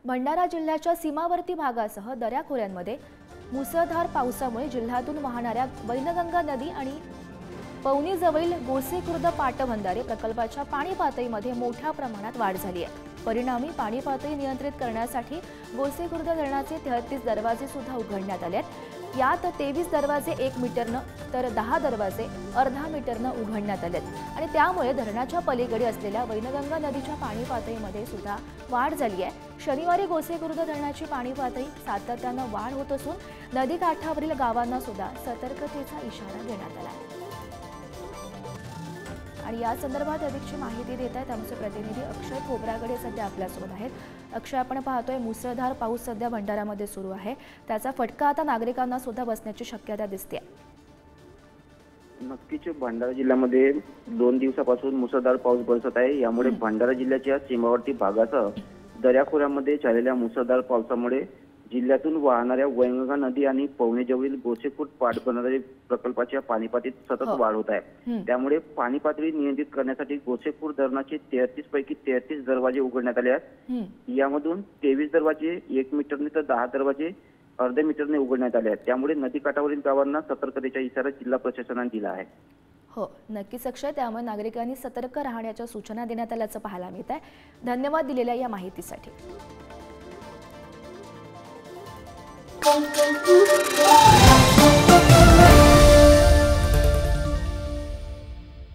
भंडारा जिल्ह्याच्या सीमावर्ती भागासह दऱ्याखोऱ्यांमध्ये मुसळधार पावसामुळे जिल्ह्यातून वाहणाऱ्या वैनगंगा नदी आणि पवनीजवळील गोसेखुर्द पाटबंधारे प्रकल्पाच्या पाणी पातळीमध्ये मोठ्या प्रमाणात वाढ झाली आहे। परिणामी पाणी पातळी नियंत्रित करण्यासाठी गोसेखुर्द धरणाचे 33 दरवाजे सुद्धा उघडण्यात आले आहेत। यात 23 दरवाजे 1 मीटरनं तर 10 दरवाजे अर्धा मीटरनं उघडण्यात आले आहेत आणि त्यामुळे धरणाच्या पलीकडे असलेल्या वैनगंगा नदीच्या पाणी पातळीमध्ये सुद्धा वाढ झाली आहे। शनिवारी गोसेखुर्द धरणाची पाणी पातळी सातत्यानं वाढ होत असून नदी काठावरील गावांना सुद्धा सतर्कतेचा इशारा देण्यात आला आहे। आणि या संदर्भात अधिकची माहिती देत आहेत आमचे प्रतिनिधी अक्षय खोबरागडे सध्या आपल्यासोबत आहेत। अक्षय, आपण पाहतोय मुसळधार पाऊस सध्या भंडाऱ्यामध्ये सुरू आहे, त्याचा फटका आता नागरिकांना सुद्धा बसण्याची शक्यता दिसते। नक्कीच भंडारा जिल्ह्यामध्ये 2 दिवसापासून मुसळधार पाऊस बरसत आहे। यामुळे भंडारा जिल्ह्याच्या सीमावर्ती भागासह दऱ्याखोऱ्यामध्ये झालेल्या मुसळधार पावसामुळे जिल्ह्यातून वाहणाऱ्या वैनगंगा नदी आणि पवनीजवळील गोसेखुर्द पाटबंधारे प्रकल्पाच्या पाणी पातळीत सतत वाढ होत आहे। त्यामुळे पाणी पातळी नियंत्रित करण्यासाठी गोसेखुर्द धरणाचे 33 पैकी 33 दरवाजे उघडण्यात आले आहेत। यामधून 23 दरवाजे 1 मीटरने तर 10 दरवाजे अर्ध्या मीटरने उघडण्यात आले आहेत। त्यामुळे नदीकाठावरील गावांना सतर्कतेचा इशारा जिल्हा प्रशासनाने दिला आहे। हो, नक्कीच अक्षय, त्यामुळे नागरिकांनी सतर्क राहण्याच्या सूचना देण्यात आल्याचं पाहायला मिळत आहे। धन्यवाद दिलेल्या या माहितीसाठी। Thank you.